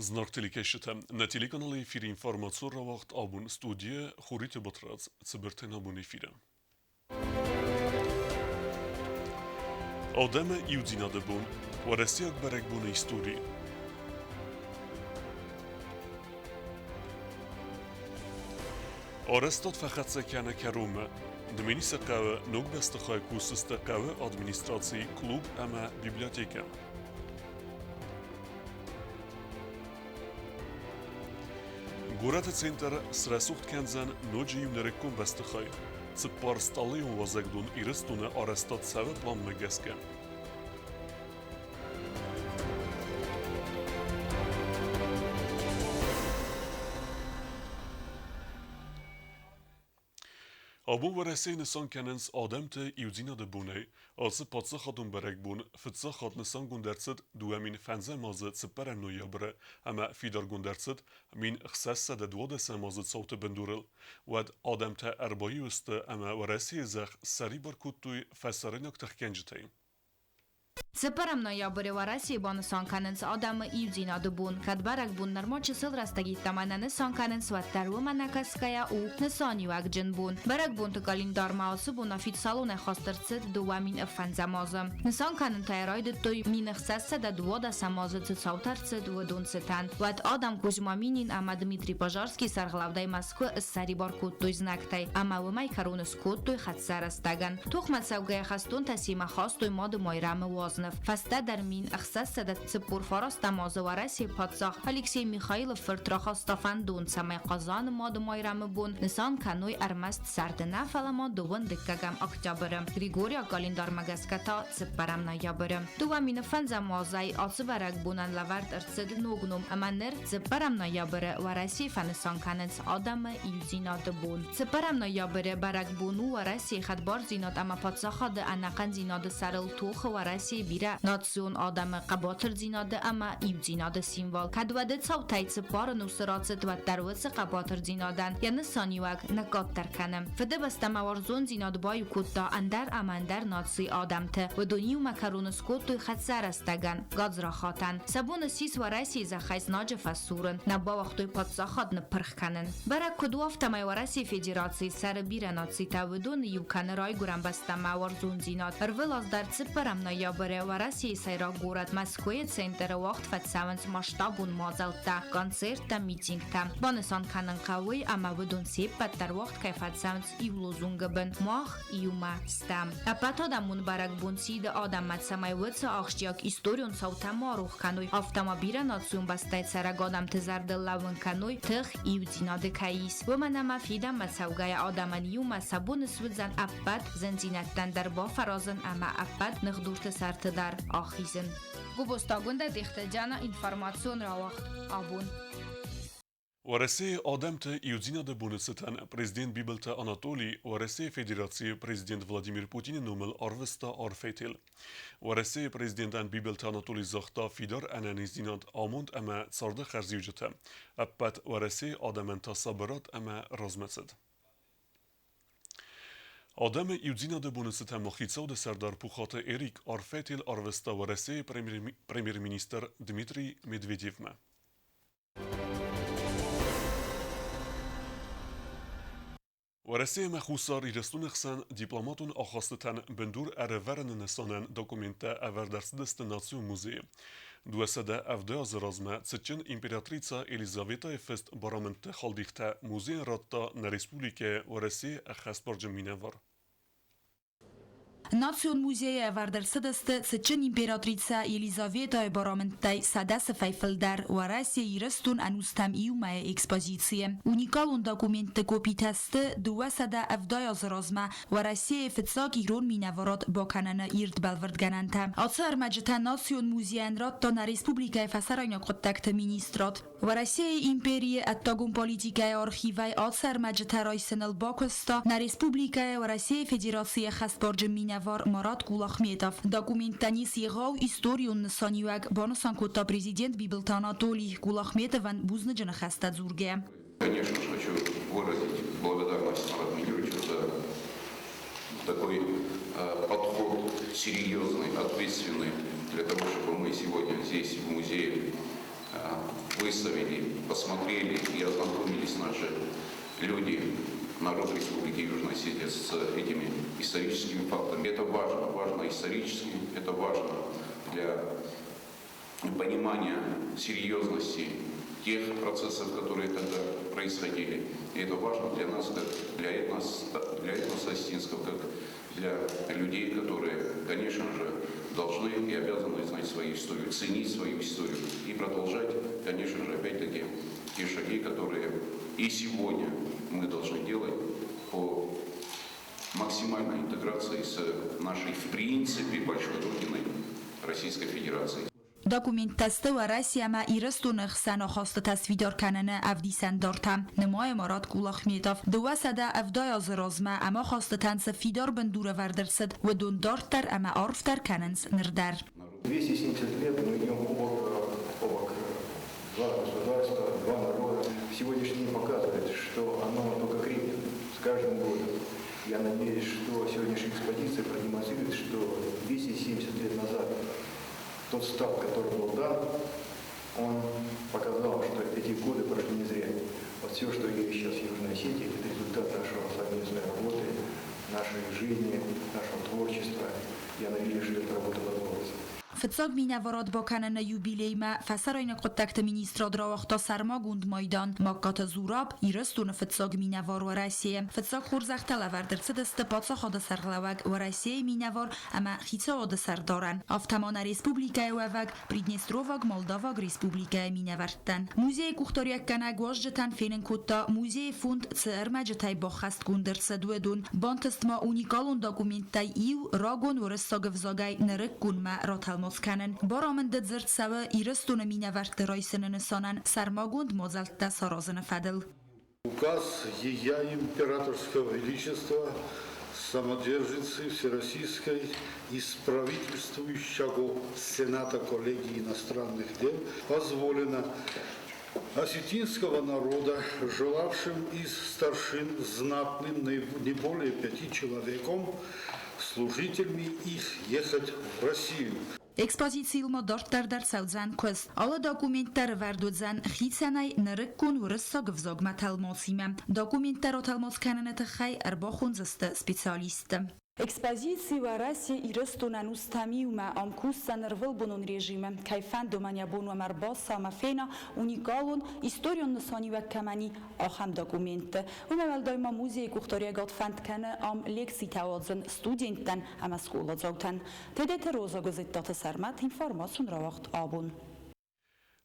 Знак телекешите на телеканале эфир информацион рауагъд Абон студия Хуриты Батрадзимъ Абон эфире. Adem iudzinadı bun, varesiyak berek bunu isturi. Arestat fakat sekane kerume, dmeni sekave nuk bestakhay kusistakave administracji klub ama biblioteka. Gurat center srasuht kenzen nojiyum nerekum bestakhay. Цепар сталиум возагдун ирыстуне арестат севет вам мегеске. Abon veresi nisan kenens ademte iudzina de bune, alse patsa khatun berek bun, fitsa khat nisan gundertset duemin fenze mazet seperem noyabre, ama fidar gundertset min xsesse de dwodese mazet saute bendurel, wad ademte erbayi uste ama veresi zech sari barkuttuy fesarinak tehkencitey. Separam noyabri varasi bonuson kanens adamı iudzinadı bun, kadbarak bunlar moçı sılrastagi tamananı son kanens vattarvu manakaskaya u nesaniwak jin bun. Barak bun tu kalendar maosu bun afit salone khastartsit duwamin affanzamazım. Nesan kanen tayraydı tuy minixsesse da dwoda samazı tsautartsit vodunsitan. Vat adam kuzmaminin ama Dmitri Požarski sarglavday Moskva sari barkuttuy znaktay. Ama vumay karunus kuttuy khatsarastagan. Tukhmat savgaya khastun tasima khastuy mod moyrami Фаста در мин اخصاص داد سپور فراست مازه ورسی پادزاخ الکسی میخائیلوف فرتراخ استفاندون سمای قازان ماد مایرام بون نسان کنوی ارمست سرد نفل ما دوون دکگم اکتبرم گریگوریا کالندار مگسکتا سپرم نایابرم دو مین فنز مازای آسوبرگ بونن لورد ارتسد نوگنوم اما نرد سپرم نایابره ورسی فنسان کننس آدم ایوزیناد بون سپرم نایابره برگ بونو ورسی خدبار زیناد اما پادزاخ ده انقن زیناد سرل توخ ورسی بیره ناتسیون آدم قباتر زیناده اما ایو زیناده سیموال کدوده صوتایت پار نوسراتت و دروس قباتر زینادن یعنی سانیوک نکات ترکنم فده بسته موارزون زیناد بایو کتا اندر امندر ناتسی آدم ته و دونیو مکرونس کت توی خد سرستگن گاز را خاتن سبون سیس و رسی زخیز ناج فسورن نبا وقتوی پادزاخات نپرخ کنن برای کدواف تمای ورسی فدراسی سر بیره ناتسی تا و دون یو کنرای گرم بسته موارزون زیناد ارول در سپرم نایابره ورسی سیرا گورد مسکوی سنتر وقت فتساونس مشتابون مازلتا کنسرت تا میتینگ تا بانسان کنن قوی اما بدون سیب بد در وقت که فتساونس ایولوزونگ بن ماخ ایوما ستم اپتا دمون برگ بون سید آدم مدسمای ودس آخشیاک استوریون سوتا ماروخ کنوی افتما بیره ناتسیون بستای سرگ آدم تزردل لون کنوی تخ ایو زیناده کهیس و من اما فیدم مدسوگای آدمان ایوما سبون سودزن اپت زنزینتن در با فرازن اما اپت نخدورت سرت در آخیزن گوبستاگونده دیختجانا انفرماسیون رواخت آبون ورسی آدمت ایوزینا ده بونستن پرزیدنت بیبلت آناتولی ورسی فدراسی پرزیدنت ولادیمیر پوتین نومل آروستا آرفیتل ورسی پرزیدنت بیبلت آناتولی زختا فیدار انانیزینات آموند اما سارده خرزیوجته اپت ورسی آدمنتا صبرات اما رازمتسد آدم ایوزینا ده بونست مخیصو ده سردار پوخات ایریک آرفیتل آروستا ورسی پریمیر مینیستر دمیتری مدویدیومه ورسی مخصوصا ریرستون خسن دیپلماتون آخاستتن بندور ارورن نسانن داکومنته اوردرسدست ناسیون موزه دوسده افده از رازمه سچن امپراتریца الیزاویتا فست بارامنت خالدیخته موزه راتا نریسپولیکه ورسی اخسپارجم مینور Națion muzeje vardărsădăstă săcân imperatrița Elizaveta Baramântai sadasă faifăldar orasie irăstun anustam iumae expoziție. Unical un document copitestă duasada avdoia zrazma orasie fetsak iron minevarat bakanana irt belverdgananta. Atsar majeta Națion muzejen ratta na Respublika Fasaranya kontakte ministrat. Orasie imperie attagum politikae archivai atsar majeta raisenel bakosta na Respublika orasie federație khasbarjm var Марат Кулахметов. Документани съехал историю на Санюак Бонусан кота президент Бибелта Анатолий Кулахметован бузнеджена хаста дзурге. Конечно же, хочу выразить благодарность Марату Михайловичу за такой подход серьезный, ответственный, для того, чтобы мы сегодня здесь в музее выставили, посмотрели и ознакомились наши люди, народ Республики Южной Осетии с этими историческими фактами. Это важно исторически, это важно для понимания серьезности тех процессов, которые тогда происходили. И это важно для нас, как для этноса осетинского, как для людей, которые, конечно же, должны и обязаны знать свою историю, ценить свою историю и продолжать, конечно же, опять-таки, те шаги, которые и сегодня мы должны делать по максимальной интеграции с нашей, в принципе, большой родиной Российской Федерации. داکومنت تسته و رسی اما ایرستون خسنا خواست تصویدار کننه افدیسن دارتم نمای امارات کولاخ میتاف دو سده افدای از رازمه اما خواست تنس فیدار بندور وردرسد و دون دارتر اما عرفتر کننس نردر 270 лет мы идем бок два государства, два народа. Сегодняшний день показывает, что оно только крепнет с каждым годом. Я надеюсь, что сегодняшняя экспозиция продемонстрирует, что 270 лет назад тот старт, который был дан, он показал, что эти годы прошли не зря. Вот все, что есть сейчас в Южной Осетии, это результат нашего совместной работы, нашей жизни, нашего творчества. Я надеюсь, что эта работа продолжится. فتساق می نوارد با کنن یوبیلی ما فسراین قدکت مینیستراد را وقتا سرما گوند مایدان ماکات زوراب ایرستون فتساق می نوار و رسیه فتساق خورزخت لورد سدست پاتسا خود سرغلوگ و رسیه می نوار اما خیطه آد سردارن آفتمان ریسپوبلیکای وگ پریدنستروواگ مولداواگ ریسپوبلیکای می نوردن موزه کوختاریک کنگ واجتن فینن کتا موزه فوند سرمجتای باخست گوندر سدودون بانتست ما اونیکالون داکومنتای ایو راگون و رستاگ وزاگای نرکون ما راتل کنن بارامند زرد سوا ایرستون مینورد رایسن نسانن سرماگوند مازلت سارازن فدل. Указ Ея Императорского Величества, самодержицы Всероссийской из правительствующего Сената коллегии иностранных дел позволено осетинского народа, желавшим из старшин знатным не более 5 человеком, служителями их ехать в Россию. اکسپازیسیل دارتر در سوزن کست آلا داکومنتر وردوزن خیتسنای نرکون و رساگ وزاگ متلماسیمه داکومنتر و تلماس کننه تخی اربا خونزست سپیسیالیست Экспозиции в России и растунан устамиума амкусса нервелбунун режиме, кайфан домания бонуа марбаса мафена уникалун историон насани ваккамани ахам документы. Умевал дойма музей кухтория готфанд кане ам лекси таодзен студентен ама скола зогтен. Тедете роза газеттата сармат информацион рауагъд Абон.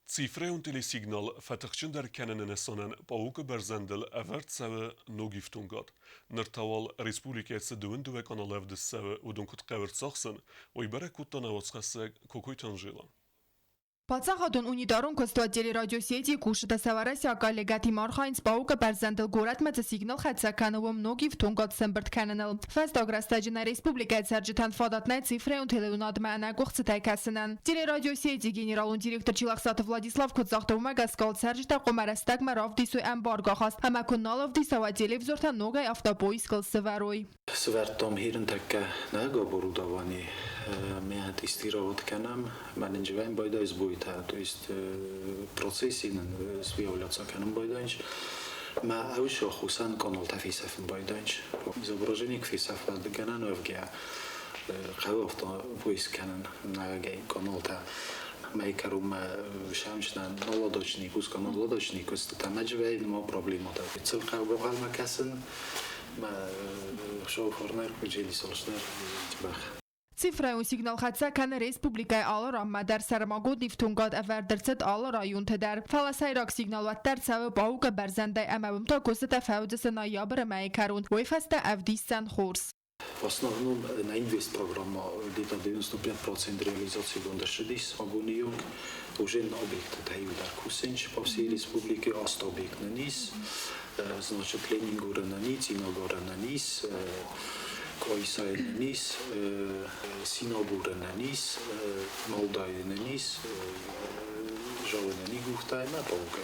Цифры und Telesignal فتخشن در کنن نسانن باوک برزندل اورد سوه نوگیفتون گاد. نرتوال رسپولیکیت سدوین دوه کانال افد سوه و دونکت قورد ساخسن و ایبره کتا نواتسخسه کوکوی تنجیلا. Պատսախատուն ունիտարուն կստուատելի ռադիոսիետի կուշտը սավարասյա կալեգատի մարխայնց պաուկը բարձանդել գորատ մծը սիգնալ խեցականուում նոգիվ թունգոտ սմբրտ կանանել։ Ֆաստոգրաստաջինա ռեսպուբլիկայց սարջիթան ֆադատնայ ծիֆրեյուն թելեունադմա անագող ծտայքասնան։ Телерадиосети генералун директор Чилахсата Владислав Куцахтовма гασκал саржита қомарастак марав дису эмбарго хаст ама куналов дисава телевизорта ногай автопоискал севарой. Свертом хирен такка нага борудавани меня тестировать канам менеджмент байда избойта, то есть процессы связываются канам байданч. ما أوش خصوصا كانوا تفيسة في البيدانش إزابراجيني كفيسة في الدكان وفجع قوافط بويس كان ناجي كانوا تا ما يكرم شامشنا نولادشني كوس كانوا نولادشني كوس تمجوي ما بروبليمات تلقى بقال مكاسن ما شوفرنر كجيلي سولشنر تبخ Цифрայուն սիգնալ խացական ռեսպուբլիկայ ալոր ամմադար սարմագոտ նիվթունգատ ավարդրցդ ալոր այուն թդար ֆալասայրակ սիգնալվատտար ցավը պաուկը բարձանդայ ամավում տակոսը ֆաուդսը նայաբրը մայքարուն ոյֆաստա ավդիսան խորս В основном на инвест-программа где-то 95% реализации гондашидис, Абон уже на объекты Таюдар Кусенч по всей республике, аст объект на низ, значит Ленингора на низ, Иногора на низ, Койсай на низ, Синогора на низ, Молдай на низ, Жалы на нигухтай на полка.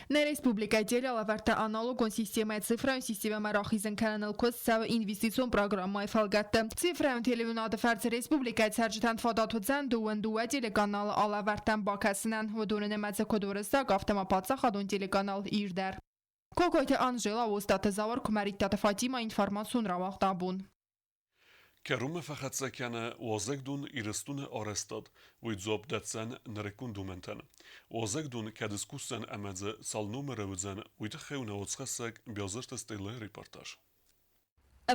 На республика делала варта аналогон системой цифровой системы рахизен канал костсав инвестицион программой фалгатта. Цифровой телевизионный фарц республика саржитан фадату дуа телеканал ала вартан бакаснан و دون نمت کدورستا گفتم پاتسا خادون تلکانال ایردر. کوکویت آنجلا و استاد زاور کمریت فاطیما اینفورماسیون رواقت آبون. كرومة فقط سكانة وزقدون إرستون أرستاد ويتزوب داتسان نركون دومنتان وزقدون كدسكوسان أمادز سالنوم روزان ويتخيونا وتخسك بيازرت استيلة ريبورتاج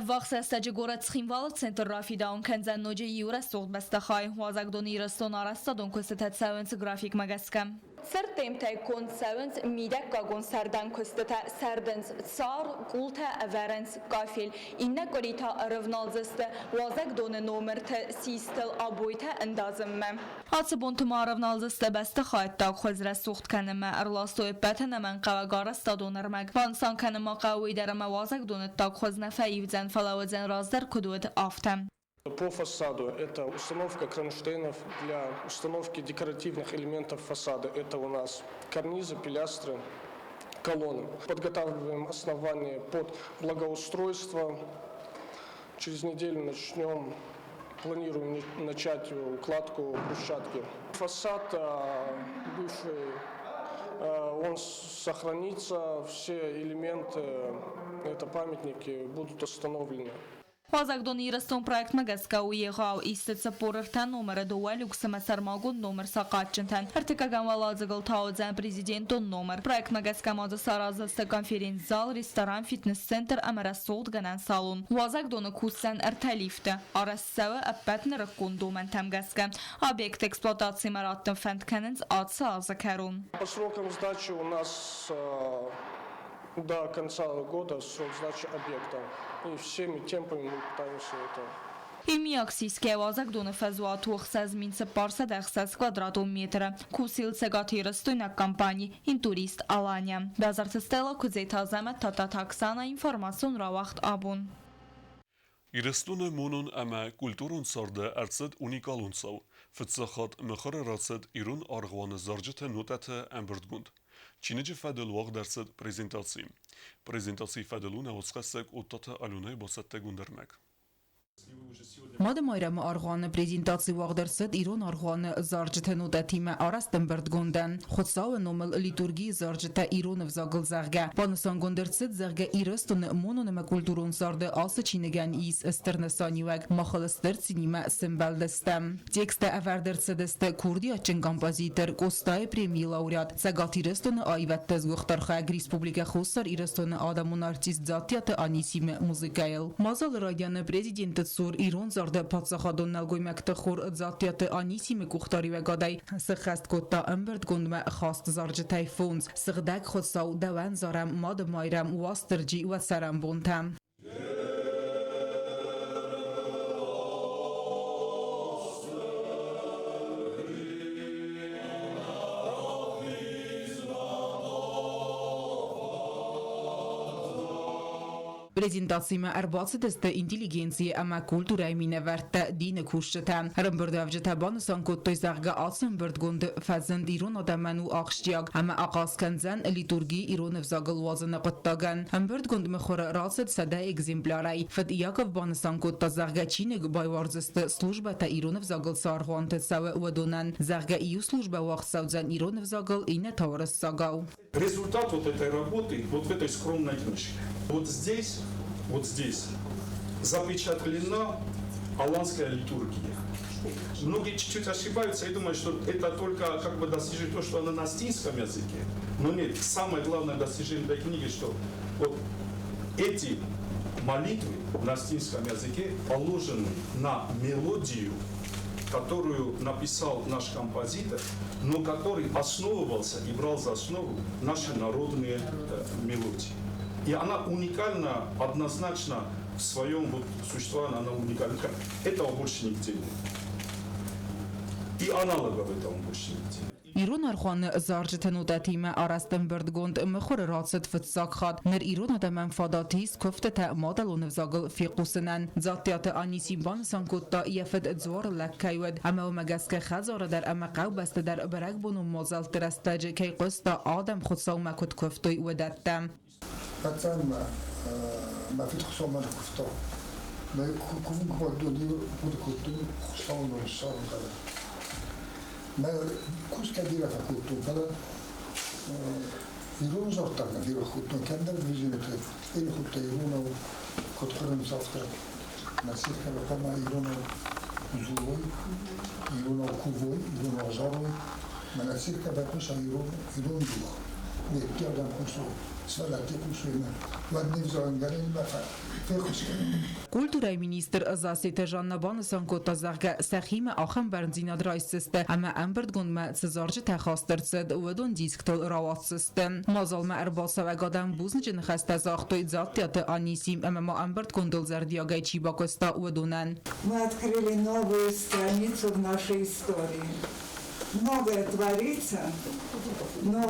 وقت استاجه گورت خیموال سنتر رافیدا اون کنزن نوجه یورا سوخت بستخای وازگدون ایرستون آرستادون کستت سوینس گرافیک مگسکم سر تیم تای کن سوینس میدک گاگون سردن کستت سردنس سار قولت اورنس قافل اینه گریتا رونالزست وازگدون نومرت سیستل آبویت اندازم آتسبون تما رونالزست بستخایت داگ خوزر سوخت کنم ارلاستوی بتن من قواگار استادون ارمگ وانسان کنم قوی درم وازگدون داگ خوز نفعیوزن فلاوزن رازدر کدود آفتم. По фасаду это установка кронштейнов для установки декоративных элементов фасада. Это у нас карнизы, пилястры, колонны. Подготавливаем основание под благоустройство. Через неделю планируем начать укладку брусчатки. Фасад бывший, он сохранится, все элементы, это памятники, будут установлены. وازگدون ایرستون پروژه مگسکا و یهاو ایست سپوررتن نمره دو لوکس مسرماگون نمر ساقات چنتن ارتکاگان ولازگل تاوزن پرزیدنتون نمر پروژه مگسکا ماز سارازست کنفرانس زال رستوران فیتنس سنتر امر صوت گنن سالون وازگدون کوسن ارتلیفته آرسوا ابد نرکون دومن تمگسکا объект эксплуатации مراتب فند کننز آد سازکرون. По срокам сдачи у нас до конца года срок сдачи объекта. И всеми темпами мы пытаемся это. Имиаксийская вазагдон фазуат ухсаз минца парса дахсаз квадратом метра. Кусил сегатиростуй на компании интурист Алания. Базартестела кузетазама тата таксана информацион рауагъд Абон. إرستون مونون أما كولتورون سارده أرصد أونيكالون سو فتسخات مخر رصد إيرون أرغوان زرجة نوتة أمبردگوند. چینج فدل واق درصد پرزنتاسی فدلون اوسخسک اوتاتا آلونه باسته گوندرمک. ماده مایرم آرغان پرزنتاسی واق درصد ایران آرغان زارجت نوده تیم آرستن بردگوندن خودساو نومل لیتورگی زارجت ایران وزاگل زغگه بانسان گوندرصد زغگه ایرستون مونونم کلتورون سارده آس چینگن ایس استرنسانی وگ مخالستر سینیما سمبل دستم تکست افر درصد است کردی اچن کمپازیتر کوستای پریمی لاوریات زغات ایرستون آیوت تزگوختر خاگ ریسپوبلیکا خوستر ایرستون آدمون آرتیست ذاتیات آنیسیم موزیکایل مازال رادیان پرزیدنت سور ایران زارده پادسخادون نلگوی مکتخور ذاتیات آنیسیم کوختاری و گادای سخست کتا امبرد گندم خواست زارج تایفونز سغدک خودساو دوان زارم ماد مایرم واسترجی و سرم بونتم. Презентациями арбацидеста интеллигенция ама культурай миневерта дин кушчата. Рамбердавжата бансан коттой зарга асен бирдгунд фазанд ирон адаману акштияг ама акас канзан литурги ирон взагал вазана қаттаган. Амбирдгунд мехор расид сада экземплярай. Фад яков бансан котта зарга чинег байварзеста службата ирон взагал саргуанте саве удонан. Зарга ию служба вахсавзан ирон взагал ине таврас сагау. Результат вот этой работы, вот в этой скромной книжке. Вот здесь запечатлена аланская литургия. Многие чуть-чуть ошибаются и думают, что это только как бы достижение то, что она на астинском языке. Но нет, самое главное достижение этой книги, что вот эти молитвы на астинском языке положены на мелодию, которую написал наш композитор, но который основывался и брал за основу наши народные мелодии. И она уникальна, однозначно в своем вот существовании, она уникальна. Этого больше нигде нет. И аналогов этого больше нигде нет. ایران ارخوان زارج تنودتیم آرستن بردگوند مخور راسد فتساق خاد نر ایران ده منفاداتیس کفت تا مادل و نفزاقل فی قوسنن زاتیات آنیسی بان سانکوتا یفد زوار لکایود اما و مگسک خزار در اما قو بست در برگ بونو موزل ترستاج کی قستا آدم خود سوما کد کفتوی ودتم ما في خصوم أنا كفتار ما كوفن كودوني بود كودوني خصوم الصار كذا ما كوس كبيرة فكودون كذا يرون زرتنا ديرو كودون كان ده فيزيونات إلى كود يرونه كود خرم صفر نسيت كذا كما يرونه زوي يرونه كوفوي يرونه زاروي ما نسيت كذا كوس يرون جوا بيتيادم كوسو Kulturei minister Zasite Jannaban Sanko Zagga Sachim Acham Bernzina Dreisiste ama Amberdgun ma Cezarje Tachastertsed Wedon Disktol Rawatsiste Mazal ma Erbasa ve Gadam Buznjin Khasta Zachtoi Zatiate Anisim ama Amberdgun Dolzardiagay Чибакоста Wedоnan. Мы открыли новую страницу в нашей истории. Многое творится, но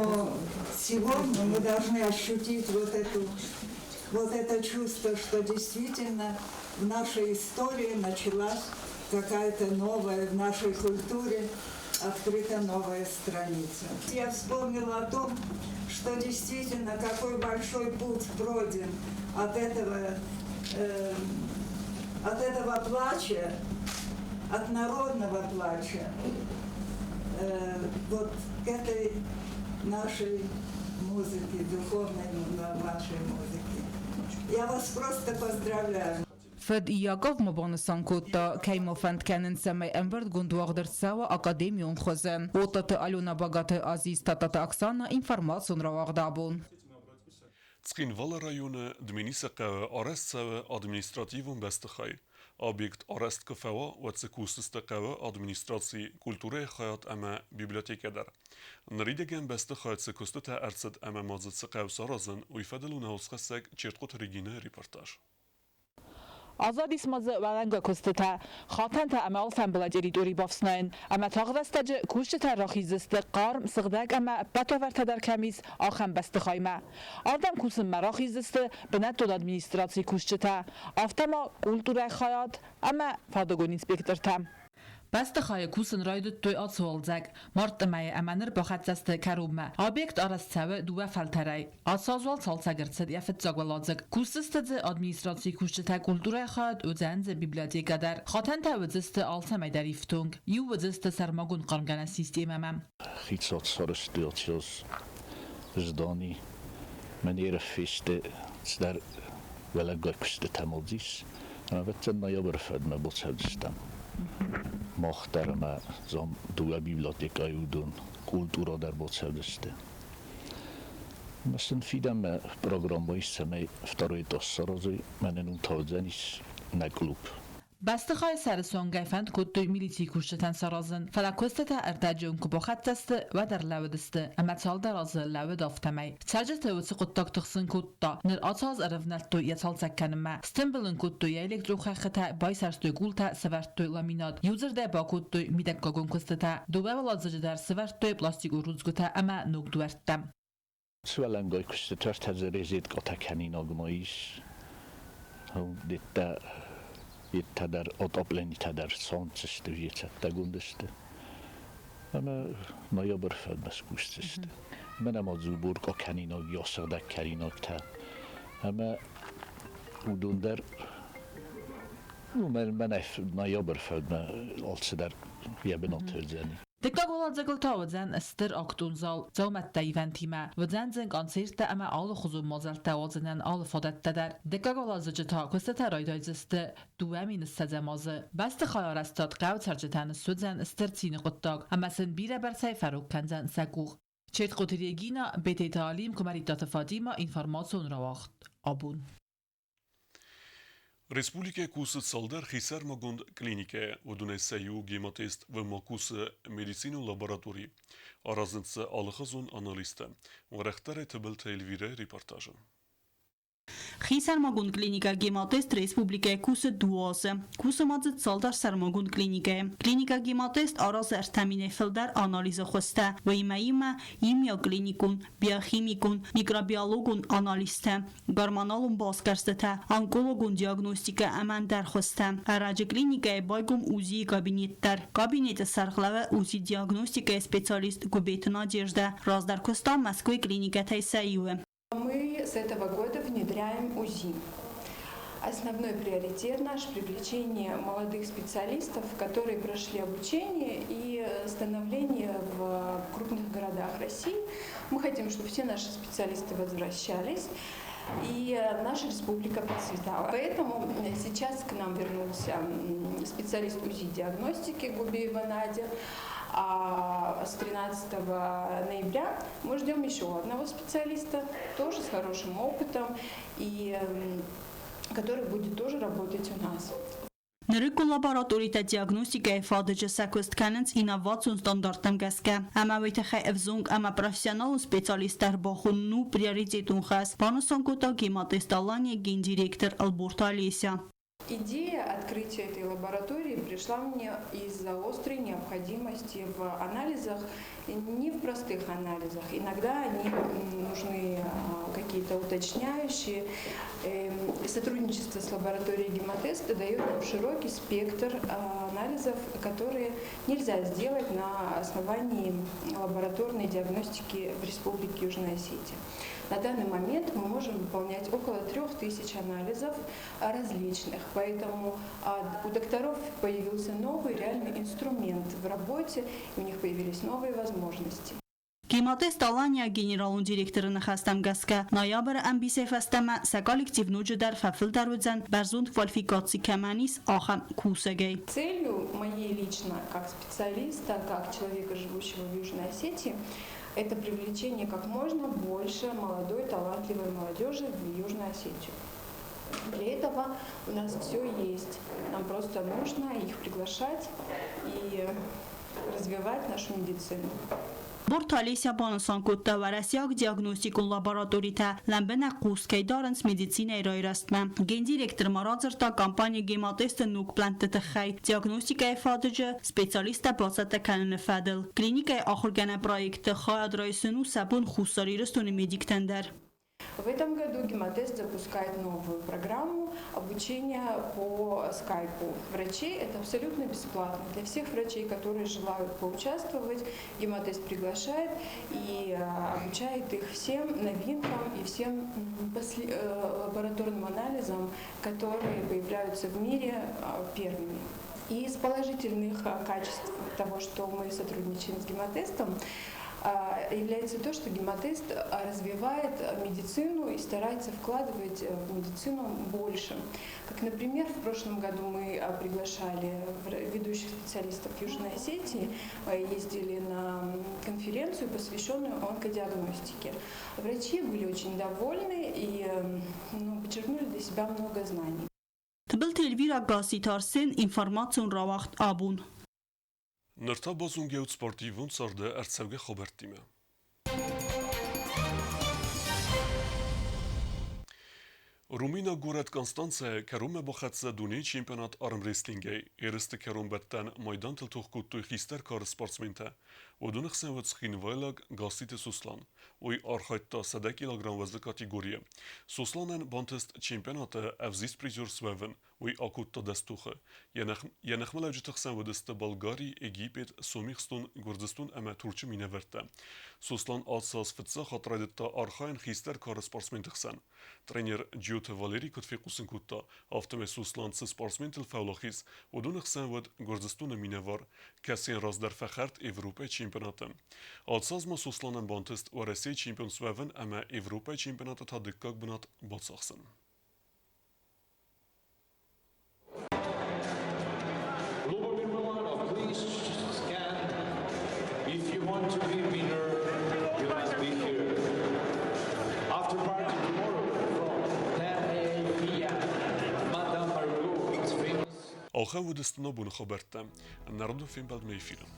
сегодня мы должны ощутить вот это чувство, что действительно в нашей истории началась какая-то новая, в нашей культуре открыта новая страница. Я вспомнила о том, что действительно какой большой путь пройден от этого плача, от народного плача, вот к этой нашей музыке, духовной вашей музыке. Я вас просто поздравляю. Fed Iagov Mobonsan Kota Kaimofant Canon Samay Embert Gundwagder Sawa Akademion Khozen Otat Aluna Bagate Aziz Tatata Aksana Информацион рауагъд Абон. Цкинвала района Дминисака Арестсава административум Бестахай. Объект Арест Кафева Вацекустастакава администрации культуры Хаят Ама библиотекадар. Наридеген Бестахай Цекустата Арцад Ама Мазацакав Саразан Уйфаделуна Усхасак Чертқот Регина репортаж. آزادی سماز ولنگ کستتا خاطن تا عمل فنبلجری دوری بافسناین اما تاغدستج کوشت تراخیزست قارم سغدگ اما بطورت در کمیز آخم بست خایمه آدم کوسم مراخیزست بنت داد ادمینستراسی کوشتا آفتما کلتور خیات اما فادگون اینسپکتر تام Beste Chaie Kussen reidet toi Azolzeg, Mort mei Männer Bochatzeste Karume. Objekt Araszewe duwe Falterei. Azazwal Zalzegertzed jefet Zagwaladzeg. Kustestedze Administratie Kuschete Kulture Chad Uzenze Bibliotheka der. Chatente Uzeste Alzemei der Iftung. Ju Uzeste Sermagun Qarmgana Systemem. Gitzat Sarastiotios Zdani. Meneer Fiste Zdar Velegakste Tamodis. En wetten na Jabberfed me Botshedstem. محترمه زم دو بیبلیوتکای ودون کلتورا در بودسهدسته. مثلا فیدم پروگرام باید سمی فتاری تاسرازی منن تازنیس نکلوب. بسته خواهی سرسون گیفند کد دوی میلیتی کشتن سرازن فلاکوسته ارتجون که با خط دسته و در لودسته اما تال در از لود آفتمی سرجه توسی قد تاکتخسن کد دا نر آتاز ارفنت دوی یتال سکنمه ستنبلن کد دوی الکترو خخته بای سرستوی گولتا سورت دوی لامیناد یوزر ده با کد دوی میدک گاگون کسته دوی ولادزج در سورت دوی پلاستیک و روزگوته اما نوک دوردم سوالنگای کسته ترت از رزید کتا کنین آگمایش هم دیتا در آتابلنی در سانچست و یه گندسته اما نایابر فد مسکوستست من ما زوبور که کنیناگ یا سردک کریناگ تا اما اودون در من نایابر فد آلسه در یه بنات هلزنی Dikka goladzagal tawadzen ster aktunzal zaumat eventime wadzen zeng ansirte ama alle khuzum mazal tawadzenen alle fadatte der dikka goladzaga ta kostata raydayziste duamin sazamazı bast khayarastat qaw sarjatan sudzen stertsin qottag ama sen bire ber sayfaruk kanzen sakuq çet qotirigina bete talim komaritat Fatima Информацион рауагъд Абон Республика Кусът Салдар Хисар Магунд клинике Удуне Саю Гематест в Макуса медицину лаборатории. Аразынца Алхазун аналиста. Врахтаре Тебел Телевире репортажа. Sarmagun klinika gematest Respublika Kuse duase. Kuse mazet saldar sarmagun klinike. Klinika gematest araz ertamine filder analize خوسته و ایمه ایمیا کلینیکون بیاخیمیکون میکروبیولوژون آنالیسته گرمانالون بازکرسته آنکولوژون دیاگنوستیک امان در خوسته اراج کلینیک بایگم اوزی کابینت در کابینت سرخلوه اوزی دیاگنوستیک اسپیциалист губит надежда раздар коста Москвы клиника Тайсаевы. Мы с этого года внедряем УЗИ. Основной приоритет наш – привлечение молодых специалистов, которые прошли обучение и становление в крупных городах России. Мы хотим, чтобы все наши специалисты возвращались, и наша республика процветала. Поэтому сейчас к нам вернулся специалист УЗИ-диагностики Губеева Надя. А с 13 ноября мы ждем еще одного специалиста, тоже с хорошим опытом, и который будет тоже работать у нас. Նրիկու լաբորատորիտա դիագնոստիկայի ֆադեջը սակոստ կանենց ինավացիոն ստանդարտամ գասկա ամա վայթախայ evzung ամա պրոֆեսիոնալ սպեциалистար բախուննու приоритетун խաս բանոսան կոտա գեմատեստալանիա гендиректор Алборта Олеся. Идея открытия этой лаборатории пришла мне из-за острой необходимости в анализах, не в простых анализах. Иногда они нужны какие-то уточняющие. Сотрудничество с лабораторией гемотеста дает нам широкий спектр анализов, которые нельзя сделать на основании лабораторной диагностики в Республике Южной Осетии. На данный момент мы можем выполнять около 3000 анализов различных, поэтому у докторов появился новый реальный инструмент в работе, и у них появились новые возможности. Գեմատեստ Ալանիա գեներալուն դիրեկտորը նխաստամ գասկա նոյաբրը ամբիսեֆաստամա սա կոլлективնուջը դար ֆաֆիլ դարուձան բարձունդ квалификации кеманис ахам кусагей. Целью моей лично, как специалиста, как человека, живущего в Южной Осетии, это привлечение как можно больше молодой, талантливой молодежи в Южную Осетию. Для этого у нас все есть. Нам просто нужно их приглашать и развивать нашу медицину. Բորտ Ալեսիա բանոսան կոտտա վարասյակ դիագնոստիկուն լաբորատորիտա լամբենա կուսկայ դարանց մեդիցինա իրայրաստմա գենդիրեկտոր մարածրտա կամպանիա գեմատեստը նուկ պլանտտը խայ դիագնոստիկայի ֆադեջը սպեциалиստա բացատա կանոնը ֆադել կլինիկայի ախորգանա պրոյեկտը խայադրայսնու սաբուն խուսարիրստունի մեդիկ տենդեր. В этом году гемотест запускает новую программу обучения по скайпу врачей. Это абсолютно бесплатно. Для всех врачей, которые желают поучаствовать, гемотест приглашает и обучает их всем новинкам и всем лабораторным анализам, которые появляются в мире первыми. И из положительных качеств того, что мы сотрудничаем с гемотестом, является то, что гемотест развивает медицину и старается вкладывать в медицину больше. Как, например, в прошлом году мы приглашали ведущих специалистов Южной Осетии, ездили на конференцию, посвященную онкодиагностике. Врачи были очень довольны и подчеркнули для себя много знаний. Тбыл телевира гаситарсен информацион рауагъд Абон. Նրտա բոզունգեուց սպորտիվուն սորդը արցավգե խոբերտիմը։ Ռումինա գուրետ Կոնստանցը կերում է բոխացը դունի չիմպիոնատ արմ ռեսլինգի, երստը կերում բետտան մայդան տլթուղ կուտույ խիստեր կար սպորտսմինտը, ու դունը խսենվեց խինվայլակ գասիտը Սուսլան, ու արխայտտա 10 կիլոգրամ վազը կատեգորիա։ Սուսլանեն բանտեստ չիմպիոնատը ավզիստ պրիզյուր սվևն, ու ակուտտա դաստուխը, յանախմել ավջիթը խսենվդստը Բալգարի, Եգիպետ, Սոմիխստուն, Գուրձստուն əmə Turçu minəvərtdə. Suslan adsaz fıtsa xatraydıqda arxayın xistər karı sportsmentıqsan. Trener Giute Valeri Kutfiqusin kutta, avtəmə Suslansı sportsmentil fəvlaxiz, udunıqsan vəd Gürcistunə minəvar, kəsin razdar fəxərt Evropa çempionatı. Adsazma Suslanın bantist və Rəsiy çempion svəvən əmə Evropa çempionatı tadıqqaq bınat batsaqsın. If you want to be a winner, you must be here. After party tomorrow from 10 p.m. Madame Margot is famous. Alxan vudistına bunu xabertdə. Narodu film bəlməyi film.